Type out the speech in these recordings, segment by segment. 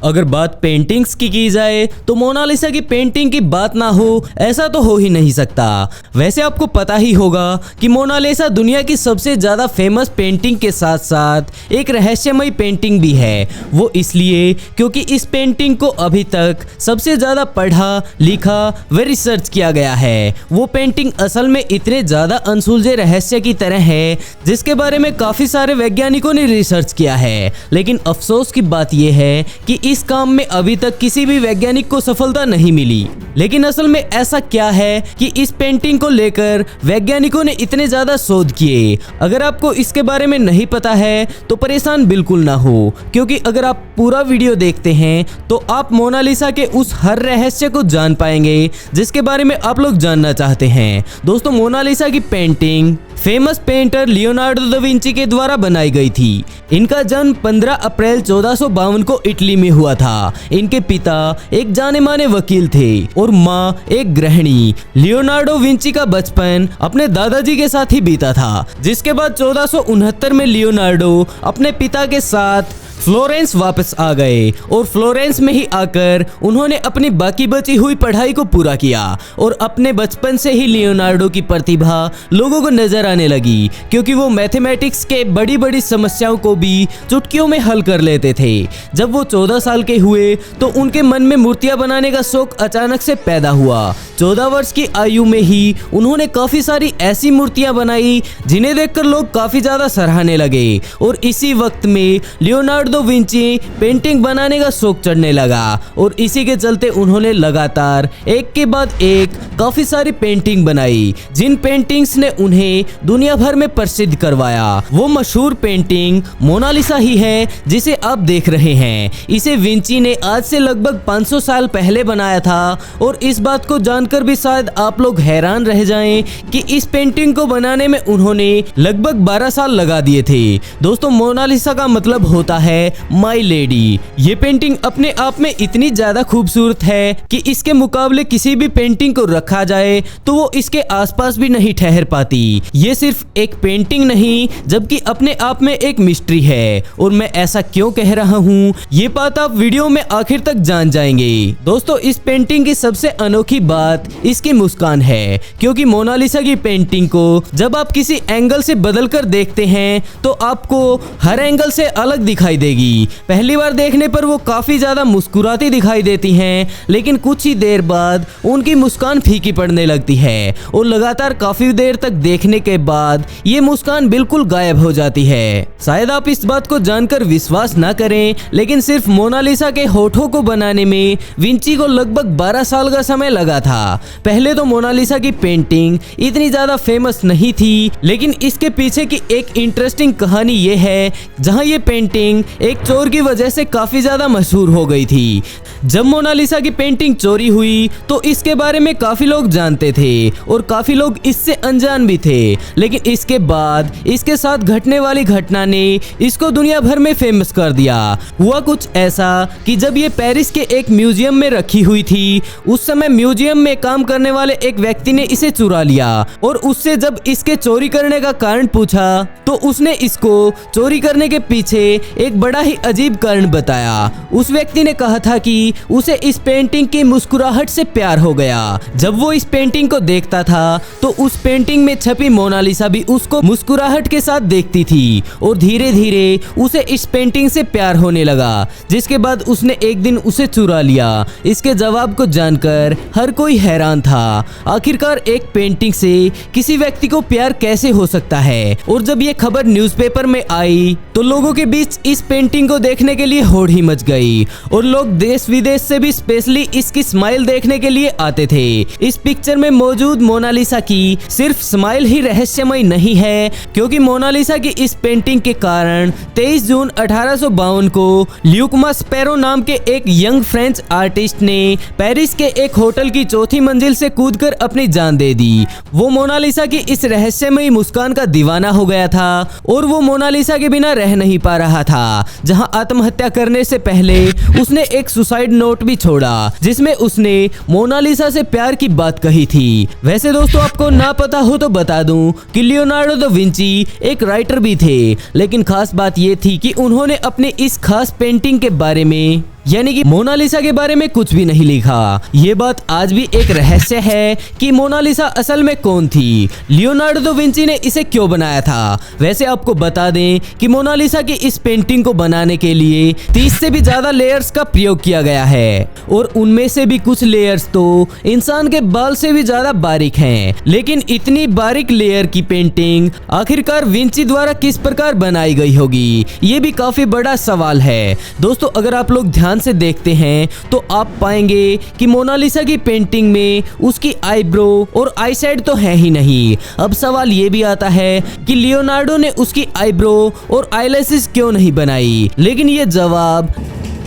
अगर बात पेंटिंग्स की जाए तो मोनालिसा की पेंटिंग की बात ना हो ऐसा तो हो ही नहीं सकता। वैसे आपको पता ही होगा कि मोनालिसा दुनिया की सबसे ज़्यादा फेमस पेंटिंग के साथ साथ एक रहस्यमयी पेंटिंग भी है। वो इसलिए क्योंकि इस पेंटिंग को अभी तक सबसे ज़्यादा पढ़ा, लिखा व रिसर्च किया गया है। वो पेंटिंग असल में इतने ज़्यादा अनसुलझे रहस्य की तरह है जिसके बारे में काफ़ी सारे वैज्ञानिकों ने रिसर्च किया है, लेकिन अफसोस की बात यह है कि इस काम में अभी तक किसी भी वैज्ञानिक को सफलता नहीं मिली। लेकिन असल में ऐसा क्या है कि इस पेंटिंग को लेकर वैज्ञानिकों ने इतने ज्यादा शोध किए। अगर आपको इसके बारे में नहीं पता है तो परेशान बिल्कुल ना हो, क्योंकि अगर आप पूरा वीडियो देखते हैं तो आप मोनालिसा के उस हर रहस्य को जान पाएंगे जिसके बारे में आप लोग जानना चाहते हैं। दोस्तों, मोनालिसा की painting famous painter Leonardo da Vinci के द्वारा बनाई गई थी। इनका जन्म 15 अप्रैल 1452 को इटली में हुआ था। इनके पिता एक जाने माने वकील थे और माँ एक गृहिणी। लियोनार्डो विंची का बचपन अपने दादाजी के साथ ही बीता था, जिसके बाद 1469 में लियोनार्डो अपने पिता के साथ फ्लोरेंस वापस आ गए और फ्लोरेंस में ही आकर उन्होंने अपनी बाकी बची हुई पढ़ाई को पूरा किया। और अपने बचपन से ही लियोनार्डो की प्रतिभा लोगों को नजर आने लगी, क्योंकि वो मैथमेटिक्स के बड़ी बड़ी समस्याओं को भी चुटकियों में हल कर लेते थे। जब वो 14 साल के हुए तो उनके मन में मूर्तियां बनाने का शौक अचानक से पैदा हुआ। 14 वर्ष की आयु में ही उन्होंने काफी सारी ऐसी मूर्तियां बनाई जिन्हें देखकर लोग काफी ज्यादा सराहने लगे। और इसी वक्त में लियोनार्डो विंची पेंटिंग बनाने का शौक चढ़ने लगा और इसी के चलते उन्होंने लगातार एक के बाद एक काफी सारी पेंटिंग बनाई, जिन पेंटिंग्स ने उन्हें दुनिया भर में प्रसिद्ध करवाया। वो मशहूर पेंटिंग मोनालिसा ही है जिसे आप देख रहे हैं। इसे विंची ने आज से लगभग 500 साल पहले बनाया था और इस बात को जानकर भी शायद आप लोग हैरान रह जाएं कि इस पेंटिंग को बनाने में उन्होंने लगभग 12 साल लगा दिए थे। दोस्तों, मोनालिसा का मतलब होता है माय लेडी। ये पेंटिंग अपने आप में इतनी ज्यादा खूबसूरत है कि इसके मुकाबले किसी भी पेंटिंग को रखा जाए तो वो इसके आसपास भी नहीं ठहर पाती। ये सिर्फ एक पेंटिंग नहीं जबकि अपने आप में एक मिस्ट्री है। और मैं ऐसा क्यों कह रहा हूँ ये बात आप वीडियो में आखिर तक जान जाएंगे। दोस्तों, इस पेंटिंग की सबसे अनोखी बात इसकी मुस्कान है, क्योंकि मोनालिसा की पेंटिंग को जब आप किसी एंगल से बदल कर देखते हैं तो आपको हर एंगल से अलग दिखाई देगी। पहली बार देखने पर वो काफी ज्यादा मुस्कुराती दिखाई देती हैं, लेकिन कुछ ही देर बाद उनकी मुस्कान फीकी पड़ने लगती है और लगातार काफी देर तक देखने के बाद ये मुस्कान बिल्कुल गायब हो जाती है। शायद आप इस बात को जानकर विश्वास ना करें, लेकिन सिर्फ मोनालिसा के होठों को बनाने में विंची को लगभग 12 साल का समय लगा था। पहले तो मोनालिसा की पेंटिंग इतनी ज्यादा फेमस नहीं थी, लेकिन इसके पीछे की एक इंटरेस्टिंग कहानी ये है जहां ये पेंटिंग एक चोर की वजह से काफी ज्यादा मशहूर हो गई थी। जब मोनालिसा की पेंटिंग चोरी हुई तो इसके बारे में काफी लोग जानते थे और काफी लोग इससे अनजान भी थे, लेकिन इसके बाद इसके साथ घटने वाली घटना ने इसको दुनिया भर में फेमस कर दिया। हुआ कुछ ऐसा कि जब ये पेरिस के एक म्यूजियम में रखी हुई थी, उस समय म्यूजियम में काम करने वाले एक व्यक्ति ने इसे चुरा लिया और उससे जब इसके चोरी करने का कारण पूछा तो उसने इसको चोरी करने के पीछे एक बड़ा ही अजीब कारण बताया। उस व्यक्ति ने कहा था कि उसे इस पेंटिंग की मुस्कुराहट से प्यार हो गया। जब वो इस पेंटिंग को देखता था तो उस पेंटिंग में छपी मोनालिसा भी उसको मुस्कुराहट के साथ देखती थी और धीरे धीरे उसे इस पेंटिंग से प्यार होने लगा, जिसके बाद उसने एक दिन उसे चुरा लिया। इसके जवाब को जानकर हर कोई हैरान था। आखिरकार एक पेंटिंग से किसी व्यक्ति को प्यार कैसे हो सकता है? और जब ये खबर न्यूज़पेपर में आई तो लोगों के बीच इस पेंटिंग को देखने के लिए होड़ ही मच गई और लोग देश विदेश से भी स्पेशली इसकी स्माइल देखने के लिए आते थे। इस पिक्चर में मौजूद मोनालिसा की सिर्फ स्माइल ही रहस्यमय नहीं है, क्योंकि मोनालिसा की इस पेंटिंग के कारण 23 जून 1852 को ल्यूकमा स्पैरो नाम के एक यंग फ्रेंच आर्टिस्ट ने पेरिस के एक होटल की चौथी मंजिल से कूदकर अपनी जान दे दी। वो मोनालिसा की इस रहस्यमयी मुस्कान का दीवाना हो गया था और वो मोनालिसा के बिना रह नहीं पा रहा था। जहां आत्महत्या करने से पहले उसने एक सुसाइड नोट भी छोड़ा जिसमें उसने मोनालिसा से प्यार की बात कही थी। वैसे दोस्तों, आपको ना पता हो तो बता दूं कि लियोनार्डो दा विंची एक राइटर भी थे, लेकिन खास बात ये थी कि उन्होंने अपने इस खास पेंटिंग के बारे में यानी कि मोनालिसा के बारे में कुछ भी नहीं लिखा। ये बात आज भी एक रहस्य है कि मोनालिसा असल में कौन थी, लियोनार्डो दा विंची ने इसे क्यों बनाया था। वैसे आपको बता दें कि मोनालिसा की इस पेंटिंग को बनाने के लिए 30 से भी ज्यादा लेयर्स का प्रयोग किया गया है और उनमें से भी कुछ लेयर्स तो इंसान के बाल से भी ज्यादा बारीक हैं। लेकिन इतनी बारीक लेयर की पेंटिंग आखिरकार विंची द्वारा किस प्रकार बनाई गई होगी, ये भी काफी बड़ा सवाल है। दोस्तों अगर आप लोग ध्यान से देखते हैं तो आप पाएंगे कि मोनालिसा की पेंटिंग में उसकी आईब्रो और आईशैड तो है ही नहीं। अब सवाल ये भी आता है कि लियोनार्डो ने उसकी आईब्रो और आईलैशेस क्यों नहीं बनाई, लेकिन ये जवाब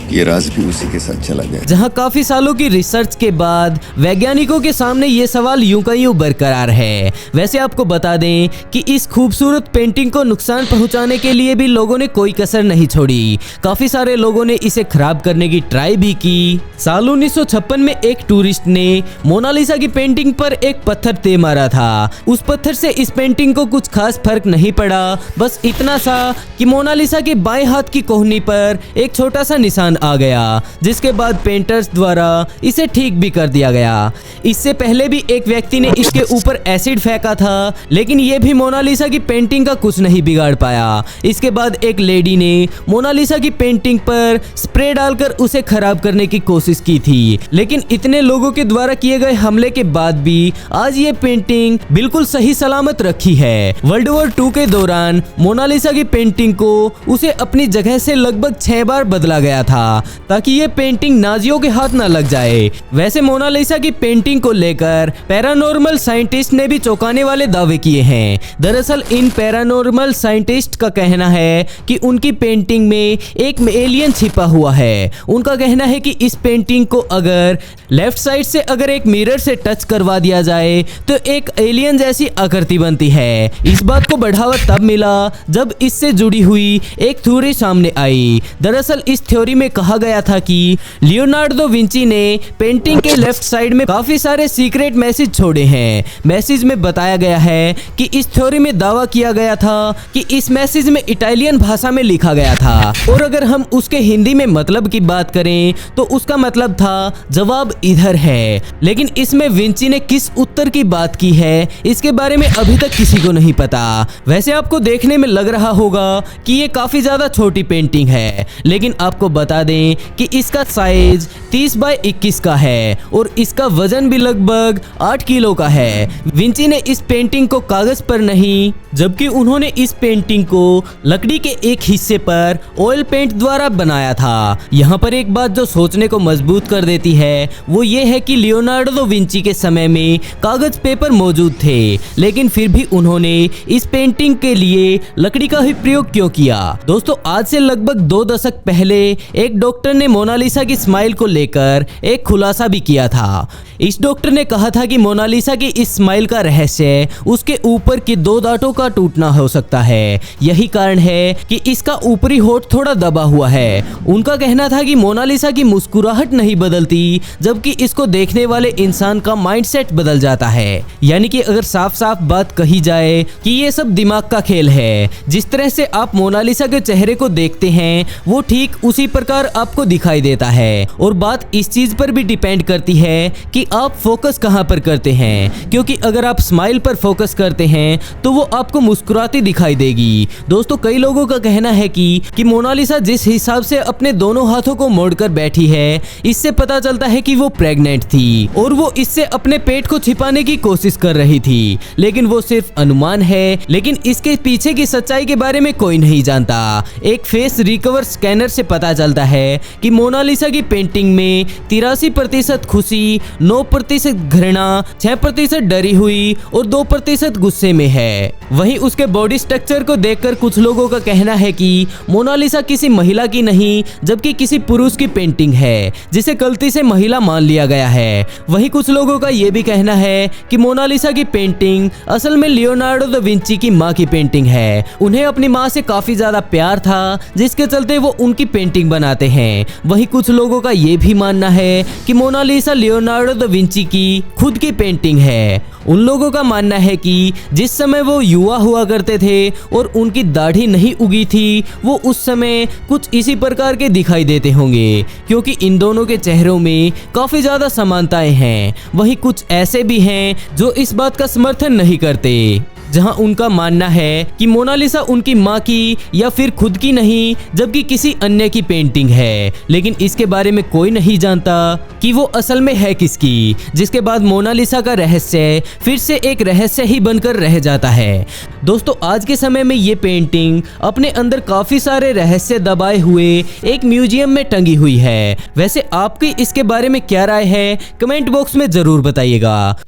ये राज भी उसी के साथ चला गया। जहां काफी सालों की रिसर्च के बाद वैज्ञानिकों के सामने ये सवाल यूं का यूं बरकरार है। वैसे आपको बता दें कि इस खूबसूरत पेंटिंग को नुकसान पहुंचाने के लिए भी लोगों ने कोई कसर नहीं छोड़ी। काफी सारे लोगों ने इसे खराब करने की ट्राई भी की। साल 1956 में एक टूरिस्ट ने मोनालिसा की पेंटिंग पर एक पत्थर दे मारा था। उस पत्थर से इस पेंटिंग को कुछ खास फर्क नहीं पड़ा, बस इतना सा कि मोनालिसा के बाएं हाथ की कोहनी पर एक छोटा सा निशान आ गया, जिसके बाद पेंटर्स द्वारा इसे ठीक भी कर दिया गया। इससे पहले भी एक व्यक्ति ने इसके ऊपर एसिड फेंका था, लेकिन यह भी मोनालिसा की पेंटिंग का कुछ नहीं बिगाड़ पाया। इसके बाद एक लेडी ने मोनालिसा की पेंटिंग पर स्प्रे डालकर उसे खराब करने की कोशिश की थी, लेकिन इतने लोगों के द्वारा किए गए हमले के बाद भी आज ये पेंटिंग बिल्कुल सही सलामत रखी है। वर्ल्ड वॉर 2 के दौरान मोनालिसा की पेंटिंग को उसे अपनी जगह से लगभग 6 बार बदला गया था ताकि ये पेंटिंग नाजियों के हाथ न लग जाए। वैसे मोनालिसा की पेंटिंग को लेकर पैरानॉर्मल साइंटिस्ट ने भी चौंकाने वाले दावे किए हैं। दरअसल इन पैरानॉर्मल साइंटिस्ट का कहना है कि उनकी पेंटिंग में एक एलियन छिपा हुआ है। उनका कहना है कि इस पेंटिंग को अगर लेफ्ट साइड से अगर एक मिरर से टच करवा दिया जाए तो एक एलियन जैसी आकृति बनती है। इस बात को बढ़ावा तब मिला जब इससे जुड़ी हुई एक थ्योरी सामने आई। दरअसल इस थ्योरी में कहा गया था कि लियोनार्डो दा विंची ने पेंटिंग के लेफ्ट साइड में काफी सारे सीक्रेट मैसेज छोड़े हैं। मैसेज में बताया गया है कि इस थ्योरी में दावा किया गया था कि इस मैसेज में इटालियन भाषा में लिखा गया था, और अगर हम उसके हिंदी में मतलब की बात करें तो उसका मतलब था जवाब इधर है। लेकिन इसमें विंची ने किस उत्तर की बात की है इसके बारे में अभी तक किसी को नहीं पता। वैसे आपको देखने में लग रहा होगा कि ये काफी ज्यादा छोटी पेंटिंग है, लेकिन आपको बता दें कि इसका साइज 30 बाय 21 का है और इसका वजन भी लगभग 8 किलो का है। विंची ने इस पेंटिंग को कागज पर नहीं, जबकि उन्होंने इस पेंटिंग को लकड़ी के एक हिस्से पर ऑयल पेंट द्वारा बनाया था। यहाँ पर एक बात जो सोचने को मजबूत कर देती है वो ये है कि लियोनार्डो दा विंची के समय में कागज पेपर मौजूद थे, लेकिन फिर भी उन्होंने इस पेंटिंग के लिए लकड़ी का ही प्रयोग क्यों किया। दोस्तों आज से लगभग 2 दशक पहले एक डॉक्टर ने मोनालिसा की स्माइल को लेकर एक खुलासा भी किया था। इस डॉक्टर ने कहा था कि मोनालिसा की इस स्माइल का रहस्य उसके ऊपर की 2 दांतों का टूटना हो सकता है। यही कारण है कि इसका ऊपरी होठ थोड़ा दबा हुआ है। उनका कहना था कि मोनालिसा की मुस्कुराहट नहीं बदलती, जबकि इसको देखने वाले इंसान का माइंडसेट बदल जाता है। यानी कि अगर साफ साफ बात कही जाए कि ये सब दिमाग का खेल है। जिस तरह से आप मोनालिसा के चेहरे को देखते हैं वो ठीक उसी प्रकार आपको दिखाई देता है, और बात इस चीज पर भी डिपेंड करती है कि आप फोकस कहां पर करते हैं, क्योंकि अगर आप स्माइल पर फोकस करते हैं तो वो आपको मुस्कुराती दिखाई देगी। दोस्तों कई लोगों का कहना है कि मोनालिसा जिस हिसाब से अपने दोनों हाथों को मोड़कर बैठी है, इससे पता चलता है कि वो प्रेग्नेंट थी और वो इससे अपने पेट को छिपाने की कोशिश कर रही थी। लेकिन वो सिर्फ अनुमान है, लेकिन इसके पीछे की सच्चाई के बारे में कोई नहीं जानता। एक फेस रिकवर स्कैनर से पता चलता है कि मोनालिसा की पेंटिंग में 83% खुशी, 9% घृणा, 6% डरी हुई और 2% गुस्से में है। वहीं उसके बॉडी स्ट्रक्चर को देखकर कुछ लोगों का कहना है कि मोनालिसा किसी महिला की नहीं जबकि किसी पुरुष की पेंटिंग है, जिसे गलती से महिला मान लिया गया है। वहीं कुछ लोगों का यह भी कहना है कि मोनालिसा की पेंटिंग असल में लियोनार्डो दा विंची की मां की पेंटिंग है। उन्हें अपनी मां से काफी ज्यादा प्यार था, जिसके चलते वो उनकी पेंटिंग बनाते हैं। वहीं कुछ लोगों का यह भी मानना है कि मोनालिसा लियोनार्डो दा विंची की खुद की पेंटिंग है। उन लोगों का मानना है कि जिस समय वो युवा हुआ करते थे और उनकी दाढ़ी नहीं उगी थी, वो उस समय कुछ इसी प्रकार के दिखाई देते होंगे, क्योंकि इन दोनों के चेहरों में काफी ज्यादा समानताएं हैं। वहीं कुछ ऐसे भी हैं जो इस बात का समर्थन नहीं करते, जहां उनका मानना है कि मोनालिसा उनकी माँ की या फिर खुद की नहीं, जबकि किसी अन्य की पेंटिंग है। लेकिन इसके बारे में कोई नहीं जानता कि वो असल में है किसकी, जिसके बाद मोनालिसा का रहस्य फिर से एक रहस्य ही बनकर रह जाता है। दोस्तों, आज के समय में ये पेंटिंग अपने अंदर काफी सारे रहस्य दबाए हुए एक म्यूजियम में टंगी हुई है। वैसे आपकी इसके बारे में क्या राय है, कमेंट बॉक्स में जरूर बताइएगा।